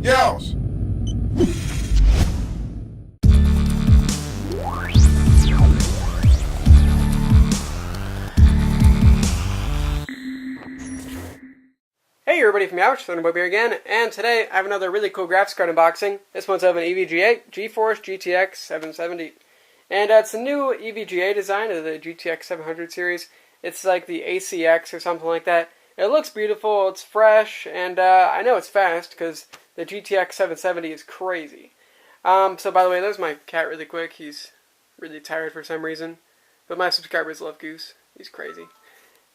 Yells! Hey everybody from Ouch, Thunderboy here again, and today I have another really cool graphics card unboxing. This one's of an EVGA GeForce GTX 770. And it's a new EVGA design of the GTX 700 series. It's like the ACX or something like that. It looks beautiful, it's fresh, and I know it's fast because the GTX 770 is crazy. So by the way, there's my cat really quick. He's really tired for some reason. But my subscribers love Goose. He's crazy.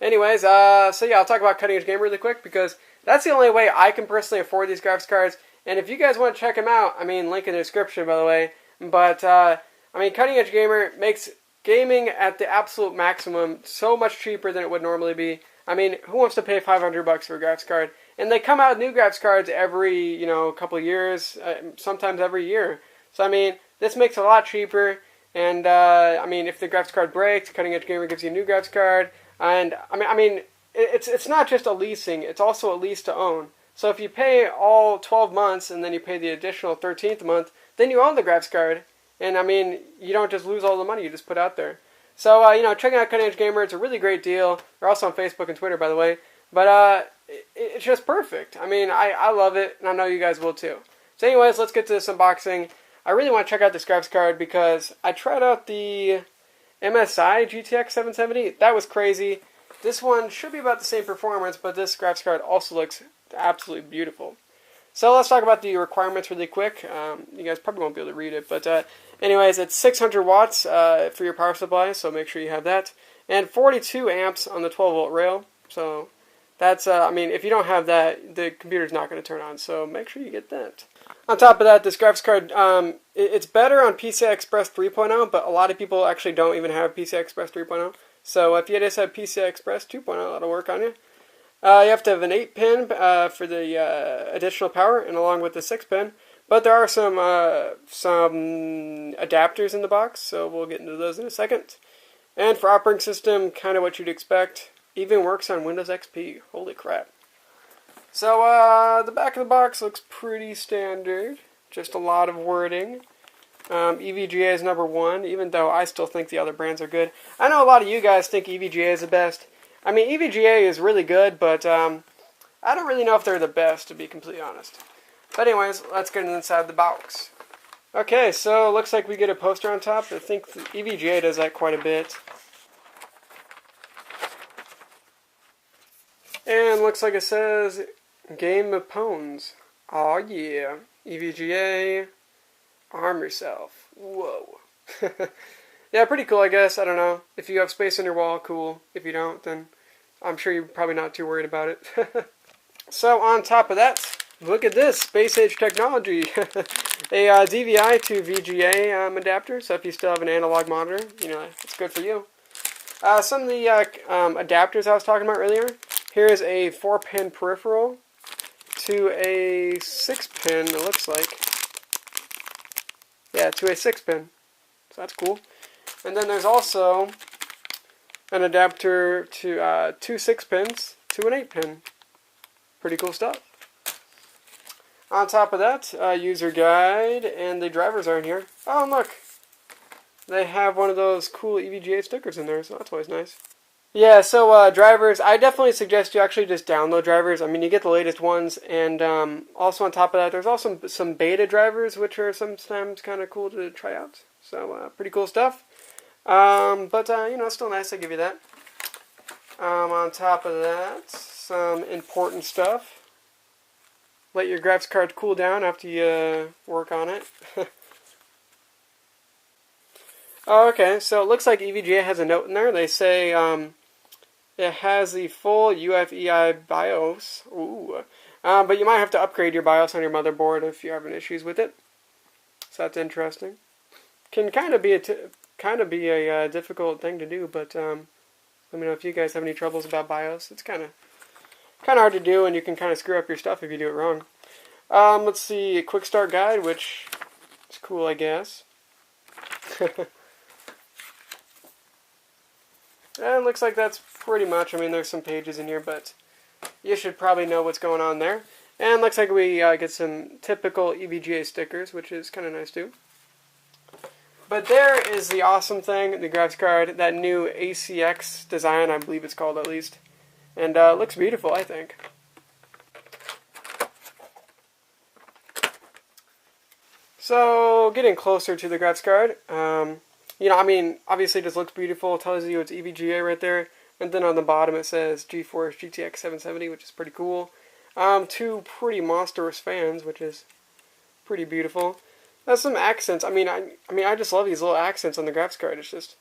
Anyways, so yeah, I'll talk about Cutting Edge Gamer really quick because that's the only way I can personally afford these graphics cards. And if you guys want to check them out, I mean, link in the description, by the way. But, I mean, Cutting Edge Gamer makes gaming at the absolute maximum so much cheaper than it would normally be. I mean, who wants to pay $500 for a graphics card? And they come out with new graphics cards every, couple of years, sometimes every year. So, I mean, this makes it a lot cheaper. And, I mean, if the graphics card breaks, Cutting Edge Gamer gives you a new graphics card. And, I mean, it's not just a leasing, it's also a lease to own. So if you pay all 12 months and then you pay the additional 13th month, then you own the graphics card. And, I mean, you don't just lose all the money you just put out there. So, check out Cutting Edge Gamer. It's a really great deal. They're also on Facebook and Twitter, by the way. But it's just perfect. I mean, I love it, and I know you guys will too. So anyways, let's get to this unboxing. I really want to check out this graphics card because I tried out the MSI GTX 770. That was crazy. This one should be about the same performance, but this graphics card also looks absolutely beautiful. So let's talk about the requirements really quick. You guys probably won't be able to read it, but anyways, it's 600 watts for your power supply, so make sure you have that. And 42 amps on the 12-volt rail. So that's, I mean, if you don't have that, the computer's not going to turn on, so make sure you get that. On top of that, this graphics card, it's better on PCI Express 3.0, but a lot of people actually don't even have PCI Express 3.0. So if you just have PCI Express 2.0, that'll work on you. You have to have an 8-pin for the additional power, and along with the 6-pin. But there are some adapters in the box, so we'll get into those in a second. And for operating system, kind of what you'd expect. Even works on Windows XP. Holy crap. So the back of the box looks pretty standard. Just a lot of wording. EVGA is #1, even though I still think the other brands are good. I know a lot of you guys think EVGA is the best. I mean, EVGA is really good, but I don't really know if they're the best, to be completely honest. But anyways, let's get inside the box. Okay, so it looks like we get a poster on top. I think the EVGA does that quite a bit. And looks like it says, Game of Pwns. Aw yeah, EVGA, arm yourself. Whoa. Yeah, pretty cool, I guess. I don't know. If you have space on your wall, cool. If you don't, then I'm sure you're probably not too worried about it. So on top of that, look at this, space age technology. A DVI to VGA adapter, so if you still have an analog monitor, it's good for you. Some of the adapters I was talking about earlier. Here is a 4-pin peripheral to a 6-pin, it looks like. Yeah, to a 6-pin. So that's cool. And then there's also an adapter to 2 6-pins to an 8-pin. Pretty cool stuff. On top of that, user guide, and the drivers are in here. Oh, and look! They have one of those cool EVGA stickers in there, so that's always nice. Yeah, so drivers, I definitely suggest you actually just download drivers. I mean, you get the latest ones, and also on top of that, there's also some beta drivers, which are sometimes kind of cool to try out. So, pretty cool stuff. But it's still nice to give you that. On top of that, some important stuff. Let your graphics card cool down after you work on it. Oh, okay, so it looks like EVGA has a note in there. They say it has the full UEFI BIOS. Ooh. But you might have to upgrade your BIOS on your motherboard if you're having issues with it. So that's interesting. Can kind of be a difficult thing to do, but let me know if you guys have any troubles about BIOS. It's kind of hard to do, and you can kind of screw up your stuff if you do it wrong. Let's see, a quick start guide, which is cool, I guess. And it looks like that's pretty much. I mean, there's some pages in here, but you should probably know what's going on there. And looks like we get some typical EVGA stickers, which is kind of nice too. But there is the awesome thing, the graphics card, that new ACX design, I believe it's called at least. And looks beautiful, I think. So, getting closer to the graphics card, you know, I mean, obviously it just looks beautiful. It tells you it's EVGA right there. And then on the bottom it says GeForce GTX 770, which is pretty cool. Two pretty monstrous fans, which is pretty beautiful. Has some accents. I mean, I just love these little accents on the graphics card. It's just,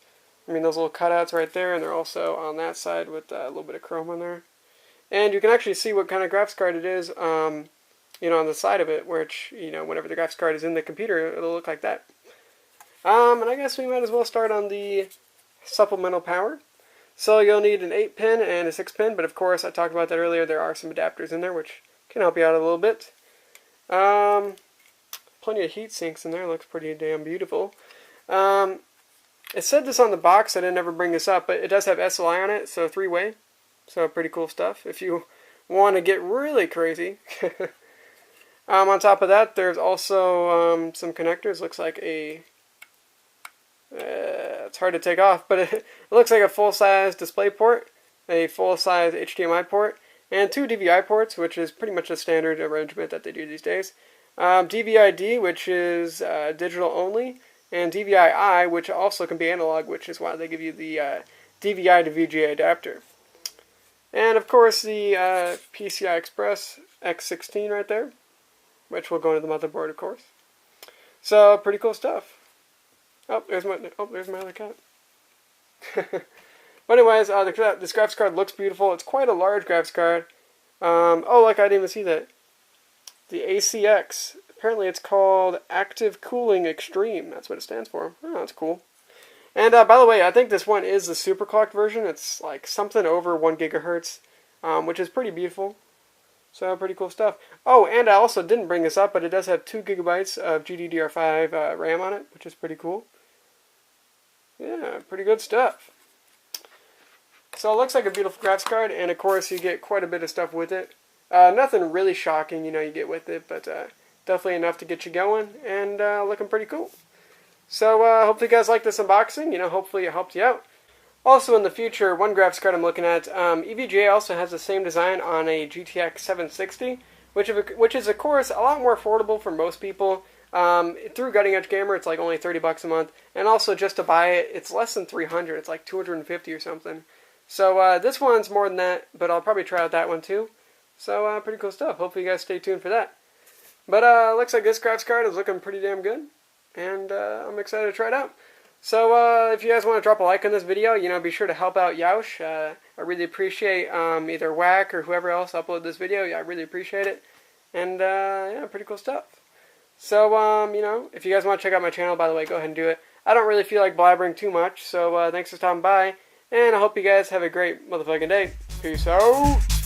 I mean, those little cutouts right there, and they're also on that side with a little bit of chrome on there. And you can actually see what kind of graphics card it is, you know, on the side of it, which, you know, whenever the graphics card is in the computer, it'll look like that. And I guess we might as well start on the supplemental power. So you'll need an 8-pin and a 6-pin, but of course, I talked about that earlier, there are some adapters in there, which can help you out a little bit. Plenty of heat sinks in there, looks pretty damn beautiful. It said this on the box, I didn't ever bring this up, but it does have SLI on it, so 3-way. So pretty cool stuff if you want to get really crazy. On top of that, there's also some connectors. Looks like a... it's hard to take off, but it looks like a full-size display port, a full-size HDMI port, and 2 DVI ports, which is pretty much a standard arrangement that they do these days. DVI-D, which is digital only, and DVI-I, which also can be analog, which is why they give you the DVI to VGA adapter. And of course the PCI Express X16 right there, which will go into the motherboard, of course. So pretty cool stuff. Oh, there's my other cat. But anyways, this graphics card looks beautiful. It's quite a large graphics card. Oh, look, I didn't even see that. The ACX. Apparently it's called Active Cooling Extreme. That's what it stands for. Oh, that's cool. And by the way, I think this one is the Superclocked version. It's like something over 1 gigahertz, which is pretty beautiful. So pretty cool stuff. Oh, and I also didn't bring this up, but it does have 2 gigabytes of GDDR5 RAM on it, which is pretty cool. Yeah, pretty good stuff. So it looks like a beautiful graphics card, and of course you get quite a bit of stuff with it. Nothing really shocking, you know, you get with it, but definitely enough to get you going, and looking pretty cool. So hopefully you guys like this unboxing, you know, hopefully it helped you out. Also in the future, one graphics card I'm looking at, EVGA also has the same design on a GTX 760, which is of course a lot more affordable for most people. Through Cutting Edge Gamer, it's like only $30 a month, and also just to buy it, it's less than $300. It's like $250 or something. So this one's more than that, but I'll probably try out that one too. So pretty cool stuff. Hopefully you guys stay tuned for that. But looks like this graphics card is looking pretty damn good, and I'm excited to try it out. So if you guys want to drop a like on this video, you know, be sure to help out Yaush. I really appreciate either Whack or whoever else uploaded this video. Yeah, I really appreciate it. And yeah, pretty cool stuff. So you know, if you guys want to check out my channel, by the way, go ahead and do it. I don't really feel like blabbering too much, so thanks for stopping by, and I hope you guys have a great motherfucking day. Peace out.